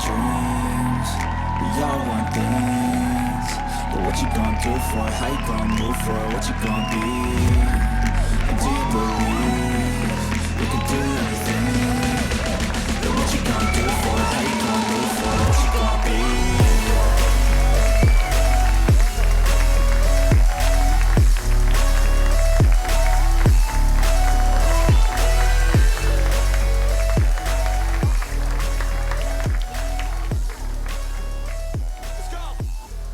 dreams. We all want things, but what you gonna do for it? How you gonna move for it? What you gonna be? And do you believe you can do anything? But what you gonna do for it? How you gonna move for it? What you gonna be?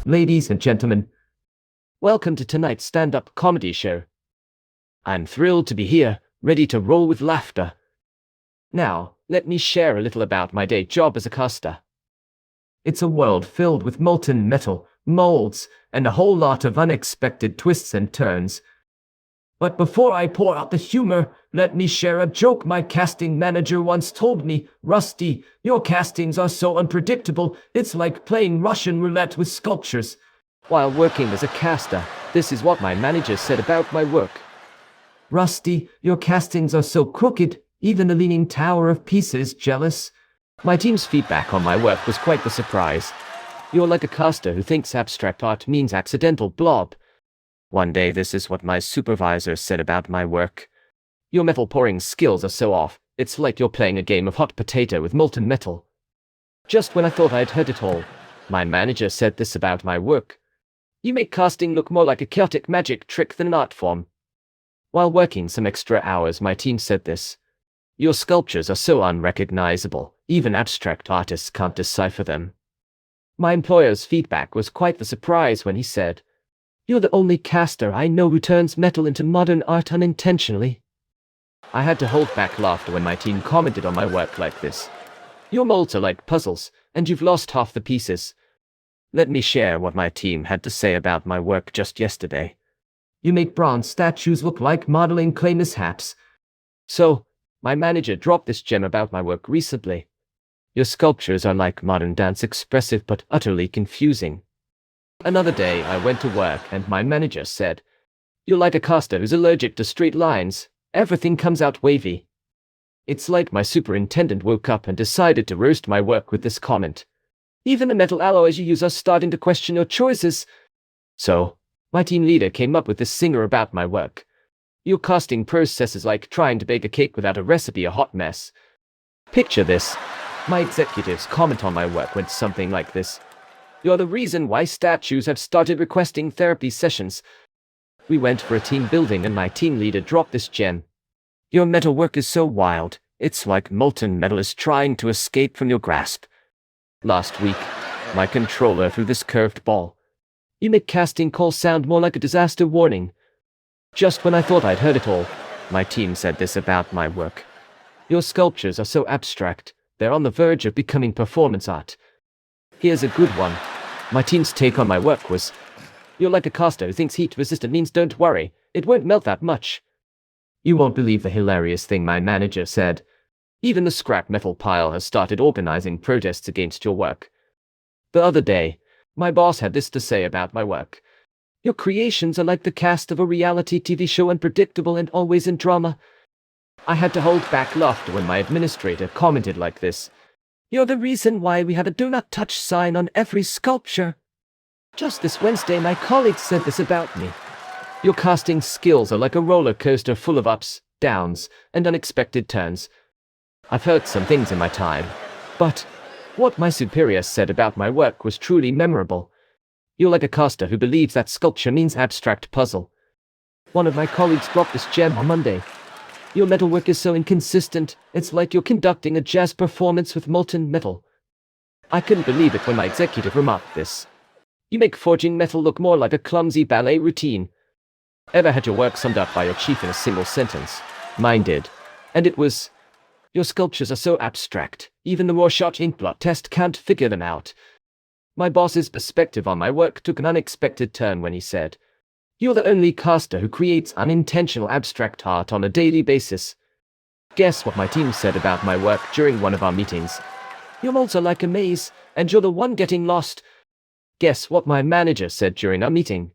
Ladies and gentlemen, welcome to tonight's stand-up comedy show. I'm thrilled to be here, ready to roll with laughter. Now, let me share a little about my day job as a caster. It's a world filled with molten metal, molds, and a whole lot of unexpected twists and turns. But before I pour out the humor, let me share a joke my casting manager once told me. "Rusty, your castings are so unpredictable, it's like playing Russian roulette with sculptures." While working as a caster, this is what my manager said about my work. "Rusty, your castings are so crooked, even the Leaning Tower of Pisa is jealous." My team's feedback on my work was quite the surprise. "You're like a caster who thinks abstract art means accidental blob." One day, this is what my supervisor said about my work. "Your metal pouring skills are so off, it's like you're playing a game of hot potato with molten metal." Just when I thought I'd heard it all, my manager said this about my work. "You make casting look more like a chaotic magic trick than an art form." While working some extra hours, my team said this. "Your sculptures are so unrecognizable, even abstract artists can't decipher them." My employer's feedback was quite the surprise when he said, "You're the only caster I know who turns metal into modern art unintentionally." I had to hold back laughter when my team commented on my work like this. "Your molds are like puzzles, and you've lost half the pieces." Let me share what my team had to say about my work just yesterday. "You make bronze statues look like modeling clay mishaps." So, my manager dropped this gem about my work recently. "Your sculptures are like modern dance, expressive but utterly confusing." Another day, I went to work and my manager said, "You're like a caster who's allergic to straight lines. Everything comes out wavy." It's like my superintendent woke up and decided to roast my work with this comment. "Even the metal alloys you use are starting to question your choices." So, my team leader came up with this singer about my work. "Your casting process is like trying to bake a cake without a recipe, a hot mess." Picture this. My executives' comment on my work went something like this. "You're the reason why statues have started requesting therapy sessions." We went for a team building and my team leader dropped this gem. "Your metal work is so wild, it's like molten metal is trying to escape from your grasp." Last week, my controller threw this curved ball. "You make casting calls sound more like a disaster warning." Just when I thought I'd heard it all, my team said this about my work. "Your sculptures are so abstract, they're on the verge of becoming performance art." Here's a good one. My team's take on my work was, "You're like a caster who thinks heat resistant means don't worry, it won't melt that much." You won't believe the hilarious thing my manager said. "Even the scrap metal pile has started organizing protests against your work." The other day, my boss had this to say about my work. "Your creations are like the cast of a reality TV show, unpredictable and always in drama." I had to hold back laughter when my administrator commented like this. "You're the reason why we have a do not touch sign on every sculpture." Just this Wednesday, my colleagues said this about me. "Your casting skills are like a roller coaster full of ups, downs, and unexpected turns." I've heard some things in my time, but what my superior said about my work was truly memorable. "You're like a caster who believes that sculpture means abstract puzzle." One of my colleagues dropped this gem on Monday. "Your metalwork is so inconsistent, it's like you're conducting a jazz performance with molten metal." I couldn't believe it when my executive remarked this. "You make forging metal look more like a clumsy ballet routine." Ever had your work summed up by your chief in a single sentence? Mine did. And it was, "Your sculptures are so abstract, even the Rorschach inkblot test can't figure them out." My boss's perspective on my work took an unexpected turn when he said, "You're the only caster who creates unintentional abstract art on a daily basis." Guess what my team said about my work during one of our meetings? "Your molds are like a maze, and you're the one getting lost." Guess what my manager said during our meeting?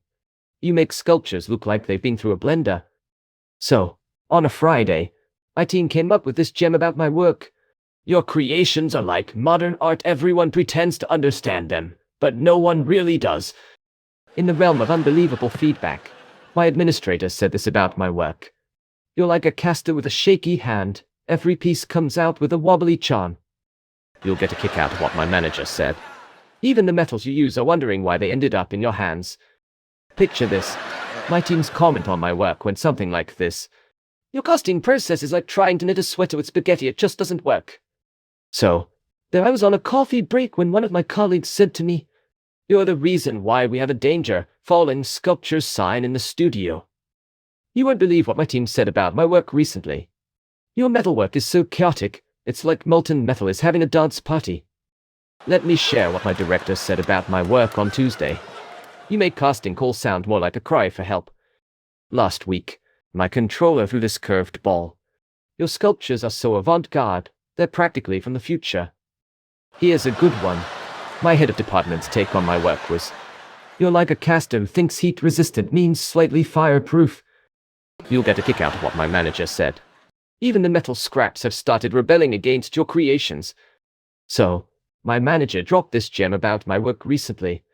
"You make sculptures look like they've been through a blender." So, on a Friday, my team came up with this gem about my work. Your creations are like modern art. Everyone pretends to understand them, but no one really does. In the realm of unbelievable feedback, my administrator said this about my work. You're like a caster with a shaky hand. Every piece comes out with a wobbly charm. You'll get a kick out of what my manager said. Even the metals you use are wondering why they ended up in your hands. Picture this. My team's comment on my work went something like this. Your casting process is like trying to knit a sweater with spaghetti. It just doesn't work. So, there I was on a coffee break when one of my colleagues said to me, "You're the reason why we have a danger falling sculpture sign in the studio." You won't believe what my team said about my work recently. Your metalwork is so chaotic, it's like molten metal is having a dance party. Let me share what my director said about my work on Tuesday. You make casting calls sound more like a cry for help. Last week, my controller threw this curved ball. Your sculptures are so avant-garde, they're practically from the future. Here's a good one. My head of department's take on my work was, you're like a caster who thinks heat-resistant means slightly fireproof. You'll get a kick out of what my manager said. Even the metal scraps have started rebelling against your creations. So, my manager dropped this gem about my work recently.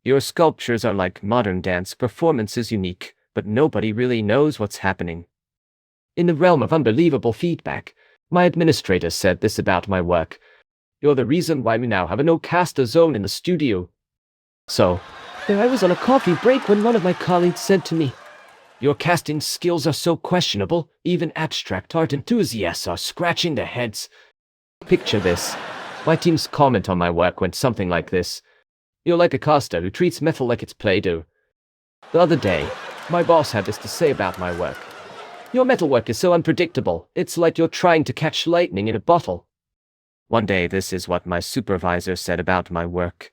Your sculptures are like modern dance performances, unique, but nobody really knows what's happening. In the realm of unbelievable feedback, my administrator said this about my work. You're the reason why we now have a no-caster zone in the studio. So, there I was on a coffee break when one of my colleagues said to me, "Your casting skills are so questionable, even abstract art enthusiasts are scratching their heads." Picture this. My team's comment on my work went something like this. You're like a caster who treats metal like it's Play-Doh. The other day, my boss had this to say about my work. Your metalwork is so unpredictable, it's like you're trying to catch lightning in a bottle. One day, this is what my supervisor said about my work.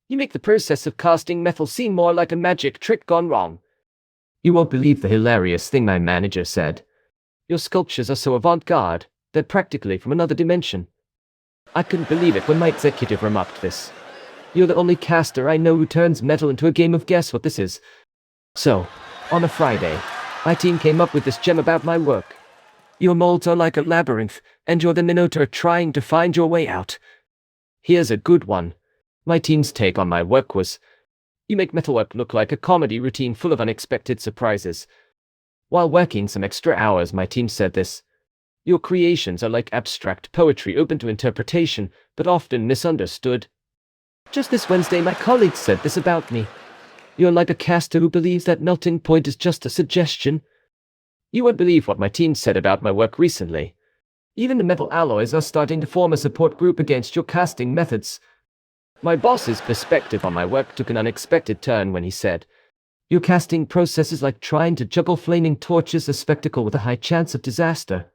You make the process of casting metal seem more like a magic trick gone wrong. You won't believe the hilarious thing my manager said. Your sculptures are so avant-garde, they're practically from another dimension. I couldn't believe it when my executive remarked this. You're the only caster I know who turns metal into a game of guess what this is. So, on a Friday, my team came up with this gem about my work. Your molds are like a labyrinth, and you're the Minotaur trying to find your way out. Here's a good one. My team's take on my work was, you make metalwork look like a comedy routine full of unexpected surprises. While working some extra hours, my team said this. Your creations are like abstract poetry open to interpretation, but often misunderstood. Just this Wednesday, my colleagues said this about me. You're like a caster who believes that melting point is just a suggestion. You won't believe what my team said about my work recently. Even the metal alloys are starting to form a support group against your casting methods. My boss's perspective on my work took an unexpected turn when he said, your casting process is like trying to juggle flaming torches, a spectacle with a high chance of disaster.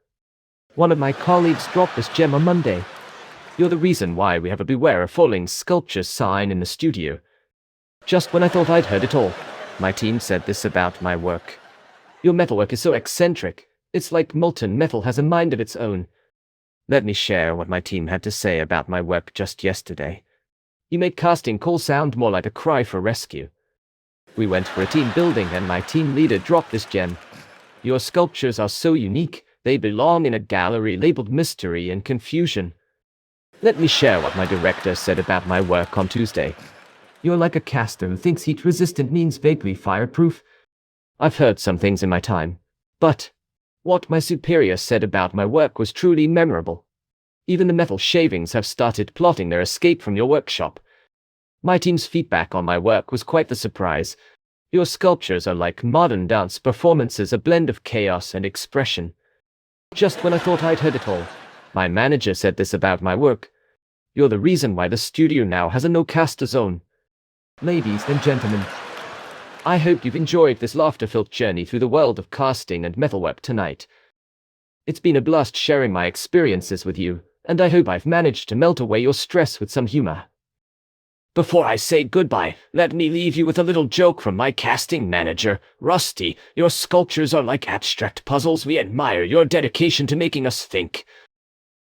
One of my colleagues dropped this gem on Monday. You're the reason why we have a beware of falling sculpture sign in the studio. Just when I thought I'd heard it all, my team said this about my work. Your metalwork is so eccentric, it's like molten metal has a mind of its own. Let me share what my team had to say about my work just yesterday. You make casting calls sound more like a cry for rescue. We went for a team building and my team leader dropped this gem. Your sculptures are so unique, they belong in a gallery labeled Mystery and Confusion. Let me share what my director said about my work on Tuesday. You're like a caster who thinks heat-resistant means vaguely fireproof. I've heard some things in my time, but what my superior said about my work was truly memorable. Even the metal shavings have started plotting their escape from your workshop. My team's feedback on my work was quite the surprise. Your sculptures are like modern dance performances, a blend of chaos and expression. Just when I thought I'd heard it all, my manager said this about my work. You're the reason why the studio now has a no-caster zone. Ladies and gentlemen, I hope you've enjoyed this laughter-filled journey through the world of casting and metalwork tonight. It's been a blast sharing my experiences with you, and I hope I've managed to melt away your stress with some humor. Before I say goodbye, let me leave you with a little joke from my casting manager, Rusty. Your sculptures are like abstract puzzles. We admire your dedication to making us think.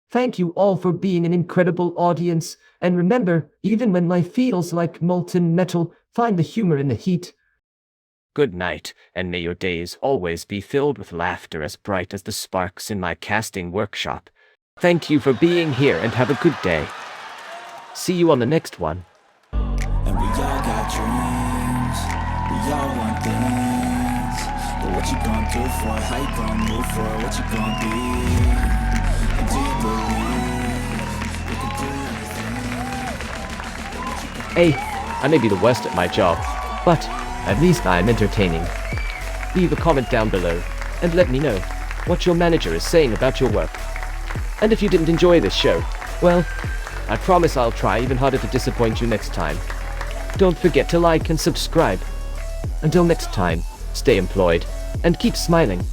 Thank you all for being an incredible audience, and remember, even when life feels like molten metal, find the humor in the heat. Good night, and may your days always be filled with laughter as bright as the sparks in my casting workshop. Thank you for being here and have a good day. See you on the next one. And we all got dreams, we all want things. But what you gonna do for it? How you gonna move for it? What you gonna be? And do you believe you can do anything? Hey, I may be the worst at my job, but at least I'm entertaining. Leave a comment down below and let me know what your manager is saying about your work. And if you didn't enjoy this show, well, I promise I'll try even harder to disappoint you next time. Don't forget to like and subscribe. Until next time, stay employed and keep smiling.